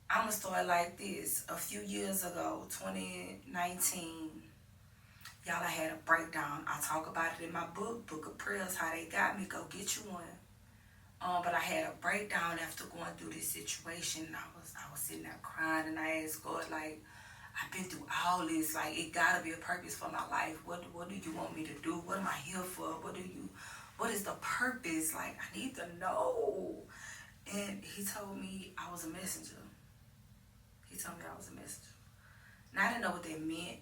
I'm going to start like this. A few years ago, 2019, y'all, I had a breakdown. I talk about it in my book, Book of Prayers, How They Got Me. Go get you one. But I had a breakdown after going through this situation. I was sitting there crying, and I asked God, like, I've been through all this. Like, it gotta be a purpose for my life. What do you want me to do? What am I here for? What is the purpose? Like, I need to know. And he told me I was a messenger. He told me I was a messenger. Now I didn't know what that meant.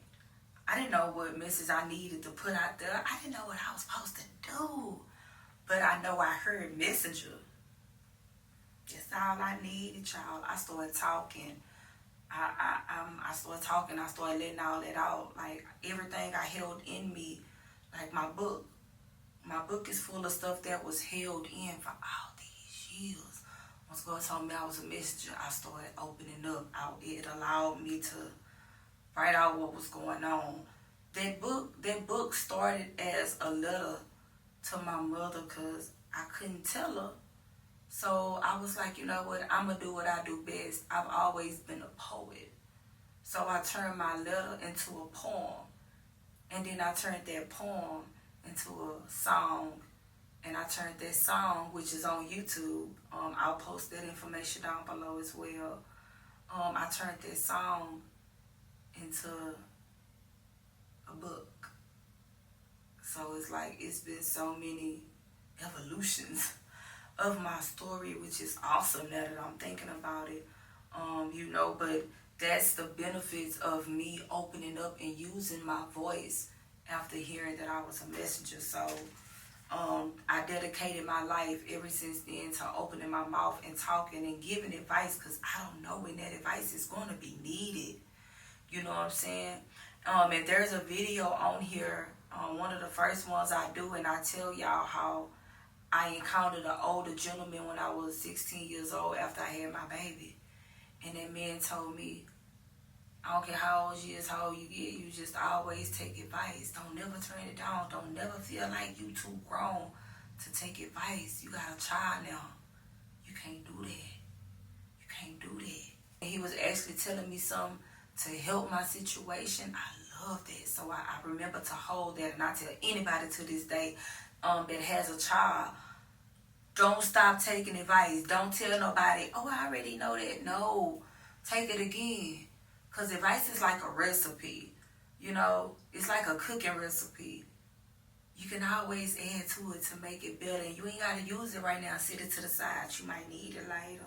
I didn't know what message I needed to put out there. I didn't know what I was supposed to do. But I know I heard messenger. That's all I needed, y'all. I started talking. I started talking. I started letting all that out. Like everything I held in me, like my book. My book is full of stuff that was held in for all these years. Once God told me I was a messenger, I started opening up. It allowed me to write out what was going on. That book started as a letter to my mother because I couldn't tell her. So I was like, you know what? I'm going to do what I do best. I've always been a poet. So I turned my letter into a poem. And then I turned that poem into a song. And I turned that song, which is on YouTube. I'll post that information down below as well. I turned that song into a book. So it's like it's been so many evolutions of my story, which is awesome now that I'm thinking about it. But that's the benefits of me opening up and using my voice after hearing that I was a messenger. So I dedicated my life ever since then to opening my mouth and talking and giving advice because I don't know when that advice is going to be needed. You know what I'm saying? And there's a video on here, one of the first ones I do, and I tell y'all how I encountered an older gentleman when I was 16 years old after I had my baby. And that man told me, I don't care how old you is, how old you get, you just always take advice. Don't never turn it down. Don't never feel like you too grown to take advice. You got a child now. You can't do that. You can't do that. And he was actually telling me something to help my situation. I love that. So I remember to hold that, and I tell anybody to this day that has a child, don't stop taking advice. Don't tell nobody, oh, I already know that. No, take it again. Because advice is like a recipe. It's like a cooking recipe. You can always add to it to make it better. And you ain't got to use it right now. Sit it to the side. You might need it later.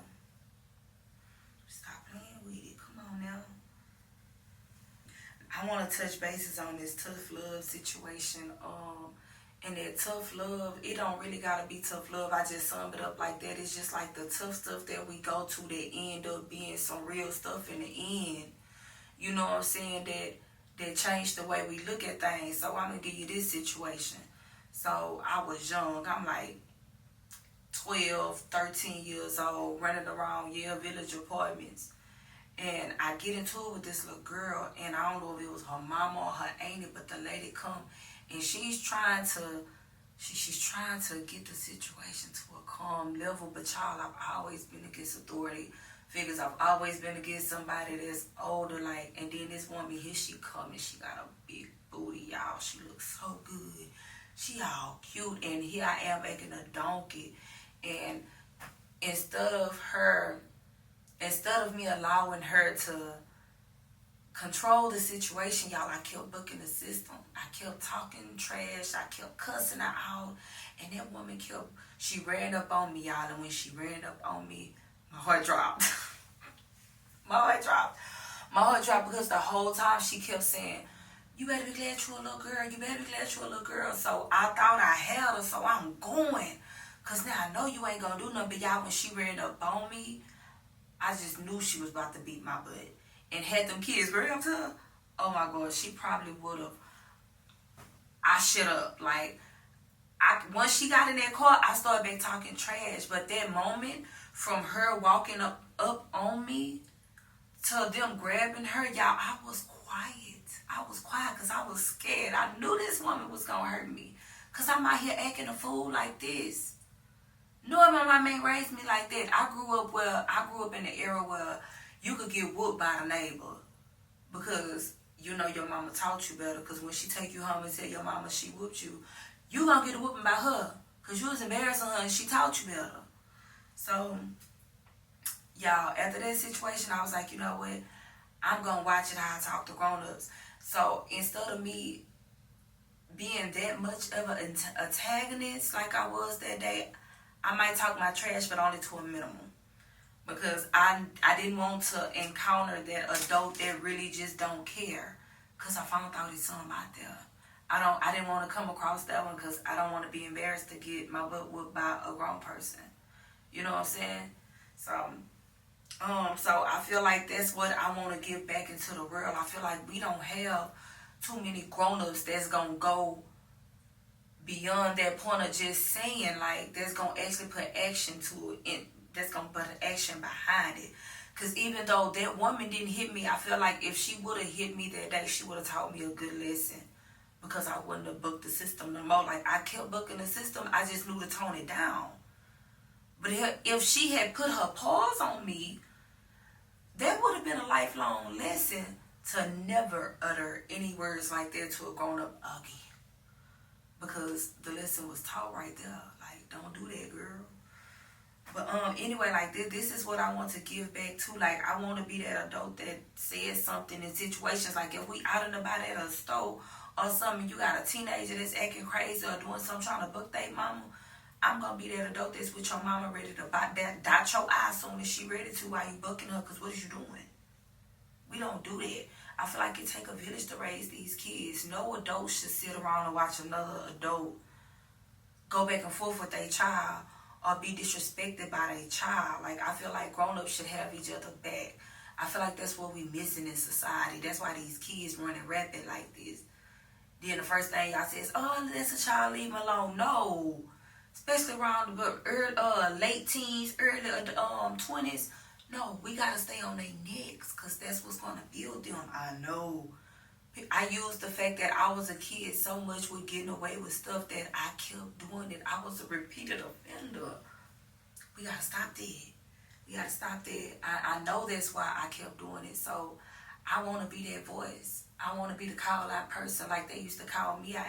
Stop playing with it. Come on now. I want to touch bases on this tough love situation. And that tough love, it don't really gotta be tough love. I just sum it up like that. It's just like the tough stuff that we go to that end up being some real stuff in the end. You know what I'm saying? That changed the way we look at things. So I'm gonna give you this situation. So I was young. I'm like 12, 13 years old, running around Yale Village apartments. And I get into it with this little girl, and I don't know if it was her mama or her auntie, but the lady come, and she's trying to get the situation to a calm level. But y'all, I've always been against authority figures. I've always been against somebody that's older, like. And then this woman here, she come and she got a big booty, y'all. She looks so good. She all cute, and here I am making a donkey, and instead of me allowing her to control the situation, y'all, I kept booking the system. I kept talking trash. I kept cussing her out. And that woman she ran up on me, y'all. And when she ran up on me, my heart dropped. My heart dropped. My heart dropped because the whole time she kept saying, you better be glad you're a little girl. You better be glad you're a little girl. So I thought I had her, so I'm going. Because now I know you ain't going to do nothing. But y'all, when she ran up on me, I just knew she was about to beat my butt. And had them kids grabbed her, oh my God, she probably would have. I shut up. Like, once she got in that car, I started back talking trash. But that moment, from her walking up on me to them grabbing her, y'all, I was quiet. I was quiet because I was scared. I knew this woman was going to hurt me. Because I'm out here acting a fool like this. Knowing my mom ain't raised me like that. I grew up in the era where You could get whooped by the neighbor because you know your mama taught you better. Because when she take you home and tell your mama she whooped you, you gonna get a whooping by her because you was embarrassing her and she taught you better. So, y'all, after that situation, I was like, you know what? I'm gonna watch it how I talk to grown-ups. So instead of me being that much of an antagonist like I was that day, I might talk my trash, but only to a minimum. Because I didn't want to encounter that adult that really just don't care. Because I found out there's something out there. I didn't want to come across that one because I don't want to be embarrassed to get my butt whooped by a grown person. You know what I'm saying? So I feel like that's what I want to give back into the world. I feel like we don't have too many grown-ups that's gonna go beyond that point of just saying, like, that's gonna actually put action to it, that's gonna put an action behind it. Because even though that woman didn't hit me, I feel like if she would have hit me that day, she would have taught me a good lesson. Because I wouldn't have booked the system no more. Like, I kept booking the system, I just knew to tone it down. But if she had put her paws on me, that would have been a lifelong lesson to never utter any words like that to a grown-up again. Because the lesson was taught right there. Like, don't do that, girl. But anyway, like this is what I want to give back to. Like, I want to be that adult that says something in situations like if we out and about at a store or something, you got a teenager that's acting crazy or doing something trying to book their mama. I'm gonna be that adult that's with your mama ready to dot your eye soon as she ready to while you booking her. Cause what is you doing? We don't do that. I feel like it take a village to raise these kids. No adult should sit around and watch another adult go back and forth with their child or be disrespected by their child. Like, I feel like grown-ups should have each other back. I feel like that's what we missing in society. That's why these kids running rapid like this. Then the first thing y'all say is, oh, that's a child, leave him alone. No. Especially around the early, late teens, early 20s. No, we got to stay on their necks because that's what's going to build them. I know. I used the fact that I was a kid so much with getting away with stuff that I kept doing it. I was a repeated offender. We got to stop that. We got to stop that. I know that's why I kept doing it. So I want to be that voice. I want to be the call-out person like they used to call me out.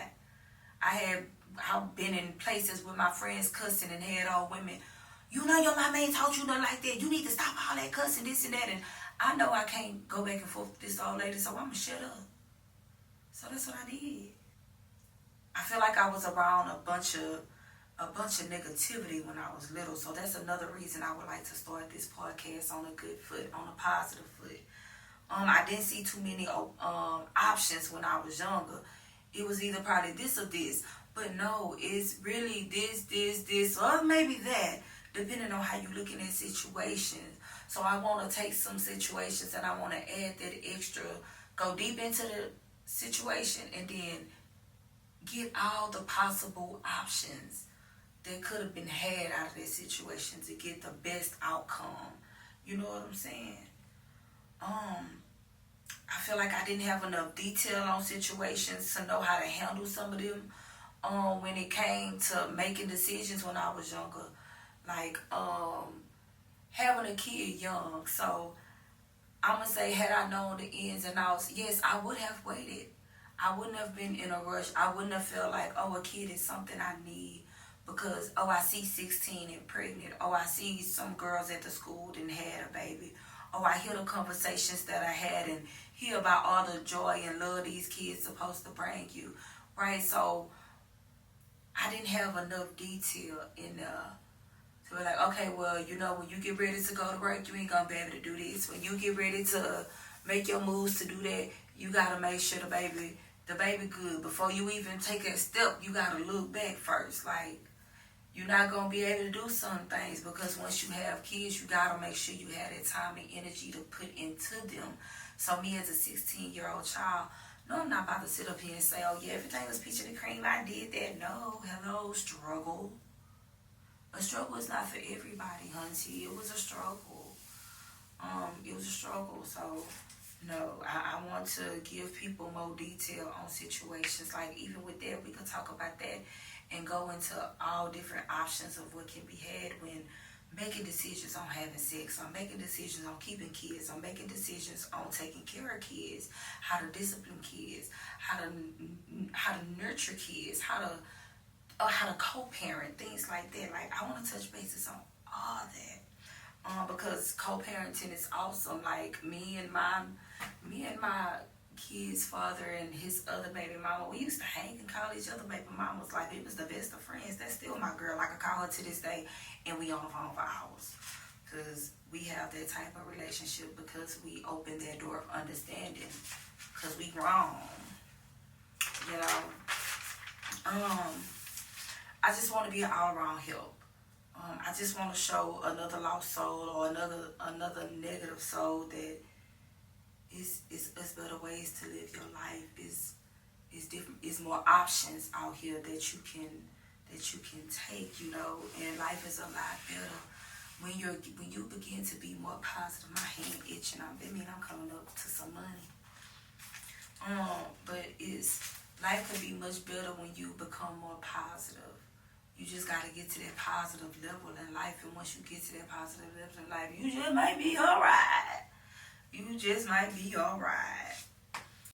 I've been in places with my friends cussing and had all women, you know your mama ain't taught you nothing like that. You need to stop all that cussing, this and that. And I know I can't go back and forth with this old lady, so I'm going to shut up. So that's what I did. I feel like I was around a bunch of negativity when I was little. So that's another reason I would like to start this podcast on a good foot, on a positive foot. I didn't see too many options when I was younger. It was either probably this or this. But no, it's really this, or maybe that, depending on how you looking at situations. So I want to take some situations and I want to add that extra, go deep into the situation and then get all the possible options that could have been had out of that situation to get the best outcome. You know what I'm saying? I feel like I didn't have enough detail on situations to know how to handle some of them. When it came to making decisions when I was younger, like having a kid young. So I'm gonna say, had I known the ins and outs, yes, I would have waited. I wouldn't have been in a rush. I wouldn't have felt like, oh, a kid is something I need because, oh, I see 16 and pregnant. Oh, I see some girls at the school didn't have a baby. Oh, I hear the conversations that I had and hear about all the joy and love these kids supposed to bring you, right? So I didn't have enough detail in there to be like, okay, well, you know, when you get ready to go to work, you ain't gonna be able to do this. When you get ready to make your moves to do that, you gotta make sure the baby good. Before you even take a step, you gotta look back first. Like, you're not gonna be able to do some things because once you have kids, you gotta make sure you have that time and energy to put into them. So me as a 16-year-old child, no, I'm not about to sit up here and say, oh yeah, everything was peach and cream, I did that. No, hello, struggle. A struggle is not for everybody, hunty. It was a struggle. It was a struggle. So, no, I want to give people more detail on situations. Like, even with that, we could talk about that and go into all different options of what can be had when making decisions on having sex. I'm making decisions on keeping kids. I'm making decisions on taking care of kids, how to discipline kids, how to nurture kids, how to co-parent, things like that. Like I want to touch bases on all that. Because co-parenting is awesome. Like me and my kid's father and his other baby mama, we used to hang and call each other baby mamas like it was the best of friends. That's still my girl. Like I call her to this day, and we on the phone for hours, because we have that type of relationship, because we open that door of understanding, because we grown, you know. I just want to be an all-around help. I just want to show another lost soul or another negative soul that it's better ways to live your life. Is different. Is more options out here that you can take. You know, and life is a lot better when you begin to be more positive. My hand itching. I'm coming up to some money. But life can be much better when you become more positive. You just got to get to that positive level in life. And once you get to that positive level in life, you just might be alright. You just might be alright.